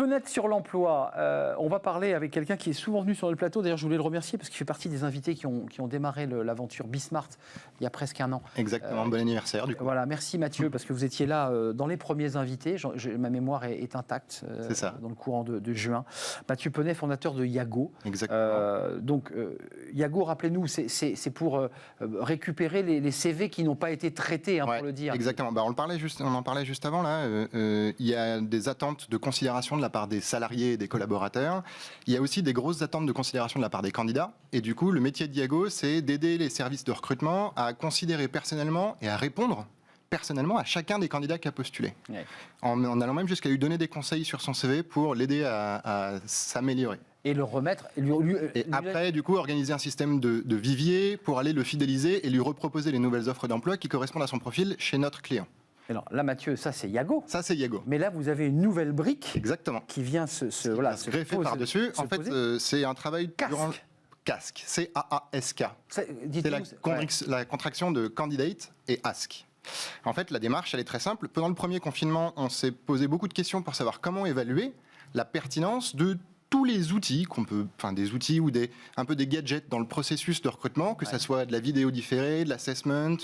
Fenêtre sur l'emploi, on va parler avec quelqu'un qui est souvent venu sur le plateau. D'ailleurs, je voulais le remercier parce qu'il fait partie des invités qui ont démarré l'aventure Bismart il y a presque un an. Exactement, bon anniversaire du coup. Voilà, merci Mathieu, parce que vous étiez là dans les premiers invités. Ma mémoire est intacte dans le courant de juin. Mathieu Penet, fondateur de Yago. Exactement. Yago, rappelez-nous, c'est pour récupérer les CV qui n'ont pas été traités, pour le dire. Exactement, on en parlait juste avant, là. Il y a des attentes de considération de la part des salariés et des collaborateurs. Il y a aussi des grosses attentes de considération de la part des candidats. Et du coup, le métier de Yago, c'est d'aider les services de recrutement à considérer personnellement et à répondre personnellement à chacun des candidats qui a postulé. Ouais. En allant même jusqu'à lui donner des conseils sur son CV pour l'aider à s'améliorer. Et le remettre. Et après, du coup, organiser un système de vivier pour aller le fidéliser et lui reproposer les nouvelles offres d'emploi qui correspondent à son profil chez notre client. Alors là, Mathieu, ça c'est Yago. Ça c'est Yago. Mais là, vous avez une nouvelle brique. Exactement. Qui vient se greffer par-dessus. En fait, c'est un travail durant... CASK. C-A-A-S-K. C'est la contraction de Candidate et Ask. En fait, la démarche, elle est très simple. Pendant le premier confinement, on s'est posé beaucoup de questions pour savoir comment évaluer la pertinence de tous les outils des outils ou un peu des gadgets dans le processus de recrutement, que ça soit de la vidéo différée, de l'assessment,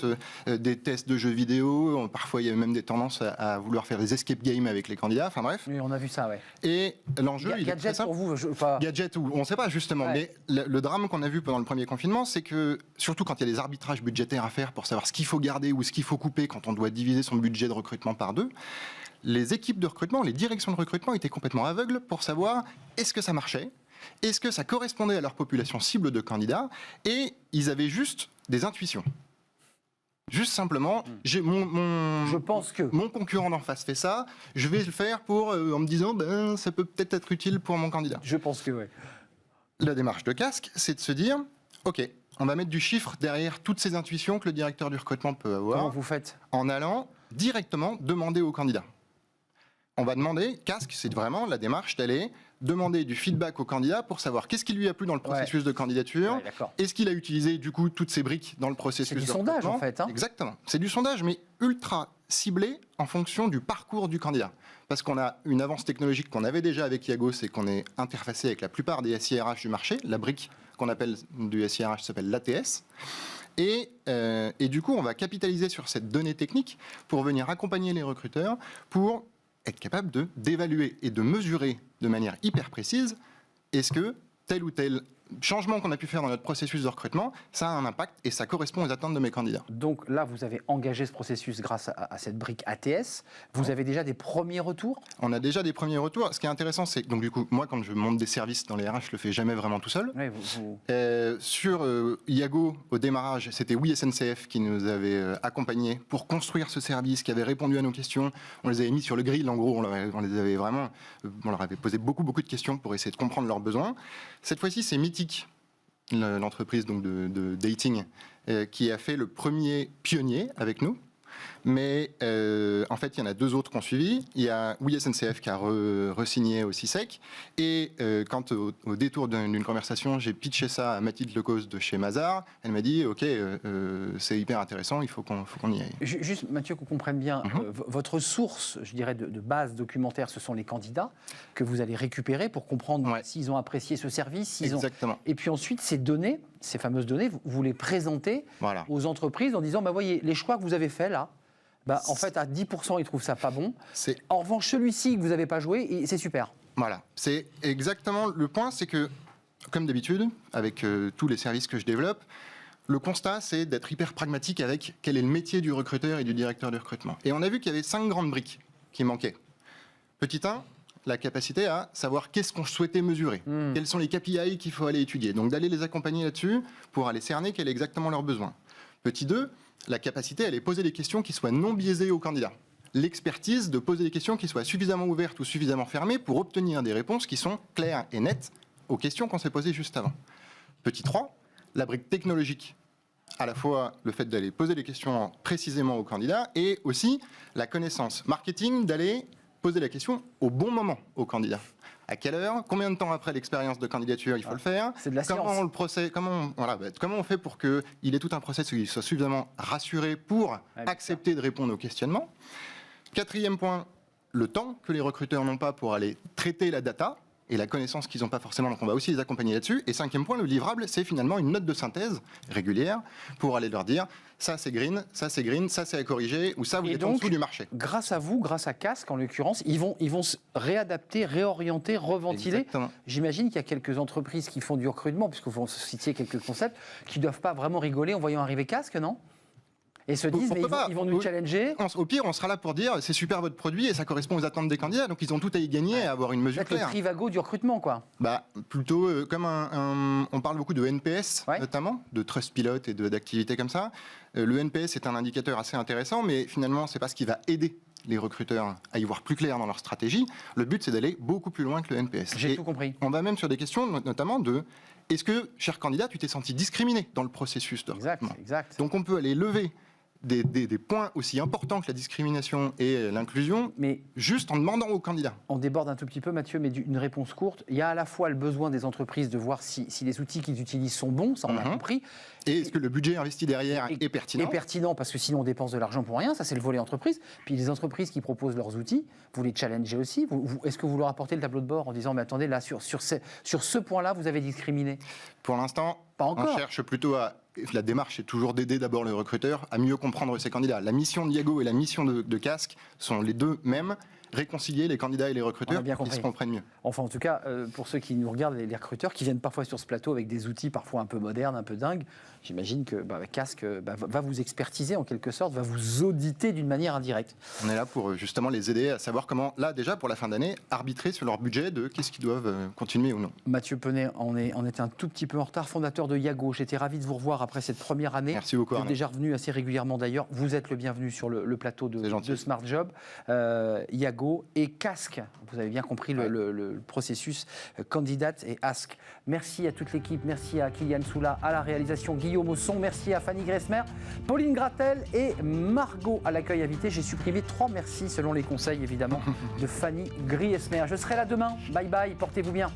des tests de jeux vidéo. Parfois, il y avait même des tendances à vouloir faire des escape games avec les candidats. Enfin bref. Oui, on a vu ça, ouais. Et l'enjeu, il est très simple. Pour vous, Gadget ou on ne sait pas justement. Mais le drame qu'on a vu pendant le premier confinement, c'est que surtout quand il y a des arbitrages budgétaires à faire pour savoir ce qu'il faut garder ou ce qu'il faut couper quand on doit diviser son budget de recrutement par deux. Les équipes de recrutement, les directions de recrutement étaient complètement aveugles pour savoir est-ce que ça marchait, est-ce que ça correspondait à leur population cible de candidats, et ils avaient juste des intuitions. Juste simplement, je pense que mon concurrent d'en face fait ça, je vais le faire en me disant ça peut peut-être être utile pour mon candidat. Je pense que oui. La démarche de CASK, c'est de se dire ok, on va mettre du chiffre derrière toutes ces intuitions que le directeur du recrutement peut avoir. Comment vous faites ? En allant directement demander au candidat. On va demander, CASK, c'est vraiment la démarche d'aller demander du feedback au candidat pour savoir qu'est-ce qui lui a plu dans le processus de candidature, est-ce qu'il a utilisé du coup toutes ces briques dans le processus de recrutement. C'est du sondage en fait. Exactement, c'est du sondage mais ultra ciblé en fonction du parcours du candidat. Parce qu'on a une avance technologique qu'on avait déjà avec Yago, c'est qu'on est interfacé avec la plupart des SIRH du marché. La brique qu'on appelle du SIRH s'appelle l'ATS. Et du coup, on va capitaliser sur cette donnée technique pour venir accompagner les recruteurs pour être capable d'évaluer et de mesurer de manière hyper précise est-ce que tel ou tel changement qu'on a pu faire dans notre processus de recrutement, ça a un impact et ça correspond aux attentes de mes candidats. Donc là, vous avez engagé ce processus grâce à cette brique ATS. Vous avez déjà des premiers retours ? On a déjà des premiers retours. Ce qui est intéressant, c'est que donc du coup, moi, quand je monte des services dans les RH, je le fais jamais vraiment tout seul. Oui, sur Yago, au démarrage, c'était Oui SNCF qui nous avait accompagnés pour construire ce service, qui avait répondu à nos questions. On les avait mis sur le grill, en gros, on leur avait posé beaucoup de questions pour essayer de comprendre leurs besoins. Cette fois-ci, c'est Mythique, l'entreprise donc de dating, qui a fait le premier pionnier avec nous. Mais en fait, il y en a deux autres qui ont suivi. Il y a Oui SNCF qui a re-signé au CISEC. Et quand au détour d'une conversation, j'ai pitché ça à Mathilde Lecause de chez Mazars, elle m'a dit « Ok, c'est hyper intéressant, il faut qu'on y aille ». Juste, Mathieu, qu'on comprenne bien, votre source, je dirais, de base documentaire, ce sont les candidats que vous allez récupérer pour comprendre s'ils ont apprécié ce service. Exactement. Et puis ensuite, ces données, ces fameuses données, vous les présentez aux entreprises en disant voyez, les choix que vous avez faits là, en fait, à 10%, ils trouvent ça pas bon. En revanche, celui-ci que vous n'avez pas joué, c'est super. Voilà. C'est exactement le point, c'est que, comme d'habitude, avec tous les services que je développe, le constat, c'est d'être hyper pragmatique avec quel est le métier du recruteur et du directeur du recrutement. Et on a vu qu'il y avait 5 grandes briques qui manquaient. Petit 1, la capacité à savoir qu'est-ce qu'on souhaitait mesurer. Quels sont les KPI qu'il faut aller étudier. Donc, d'aller les accompagner là-dessus pour aller cerner quel est exactement leurs besoins. Petit 2, la capacité à aller poser des questions qui soient non biaisées aux candidats. L'expertise de poser des questions qui soient suffisamment ouvertes ou suffisamment fermées pour obtenir des réponses qui sont claires et nettes aux questions qu'on s'est posées juste avant. Petit 3, la brique technologique. À la fois le fait d'aller poser des questions précisément aux candidats et aussi la connaissance marketing d'aller poser la question au bon moment aux candidats. À quelle heure, combien de temps après l'expérience de candidature il faut le faire, c'est de la science. Comment on fait pour qu'il ait tout un process où il soit suffisamment rassuré pour accepter de répondre aux questionnements. 4e point, le temps que les recruteurs n'ont pas pour aller traiter la data et la connaissance qu'ils n'ont pas forcément, donc on va aussi les accompagner là-dessus. Et 5e point, le livrable, c'est finalement une note de synthèse régulière pour aller leur dire ça c'est green, ça c'est green, ça c'est à corriger, ou ça vous êtes en dessous du marché. Grâce à vous, grâce à Casque en l'occurrence, ils vont se réadapter, réorienter, reventiler. Exactement. J'imagine qu'il y a quelques entreprises qui font du recrutement, puisque vous citiez quelques concepts, qui ne doivent pas vraiment rigoler en voyant arriver Casque, non ? Et se disent, mais ils vont nous challenger. Au pire, on sera là pour dire, c'est super votre produit et ça correspond aux attentes des candidats, donc ils ont tout à y gagner à avoir une mesure claire. Le Trivago du recrutement, quoi. Plutôt comme on parle beaucoup de NPS, notamment, de Trustpilot et d'activités comme ça. Le NPS est un indicateur assez intéressant, mais finalement, c'est pas ce qui va aider les recruteurs à y voir plus clair dans leur stratégie. Le but, c'est d'aller beaucoup plus loin que le NPS. J'ai tout compris. On va même sur des questions, notamment de est-ce que, cher candidat, tu t'es senti discriminé dans le processus de recrutement ? Exact. Donc on peut aller lever des points aussi importants que la discrimination et l'inclusion, mais juste en demandant aux candidats. On déborde un tout petit peu, Mathieu, mais une réponse courte. Il y a à la fois le besoin des entreprises de voir si les outils qu'ils utilisent sont bons, ça on a compris. Et est-ce que le budget investi derrière est pertinent ? Est pertinent, parce que sinon on dépense de l'argent pour rien, ça c'est le volet entreprise. Puis les entreprises qui proposent leurs outils, vous les challengez aussi. Est-ce que vous leur apportez le tableau de bord en disant, mais attendez, là, sur ce point-là, vous avez discriminé ? Pour l'instant, pas encore. On cherche plutôt à... La démarche est toujours d'aider d'abord le recruteur à mieux comprendre ses candidats. La mission de Yago et la mission de Casque sont les deux mêmes. Réconcilier les candidats et les recruteurs pour qu'ils se comprennent mieux. Enfin, en tout cas, pour ceux qui nous regardent, les recruteurs qui viennent parfois sur ce plateau avec des outils parfois un peu modernes, un peu dingues, j'imagine que Casque va vous expertiser en quelque sorte, va vous auditer d'une manière indirecte. On est là pour justement les aider à savoir comment, là déjà pour la fin d'année, arbitrer sur leur budget de qu'est-ce qu'ils doivent continuer ou non. Mathieu Penet, on était un tout petit peu en retard, fondateur de Yago. J'étais ravi de vous revoir après cette première année. Merci beaucoup. Vous êtes déjà revenu assez régulièrement d'ailleurs. Vous êtes le bienvenu sur le plateau de Smart Job. Yago et Casque. Vous avez bien compris le processus candidate et ask. Merci à toute l'équipe, merci à Kylian Soula à la réalisation, Guillaume Ausson, merci à Fanny Gressmer, Pauline Gratel et Margot à l'accueil invité. J'ai supprimé 3 merci selon les conseils évidemment de Fanny Gressmer. Je serai là demain. Bye bye, portez-vous bien.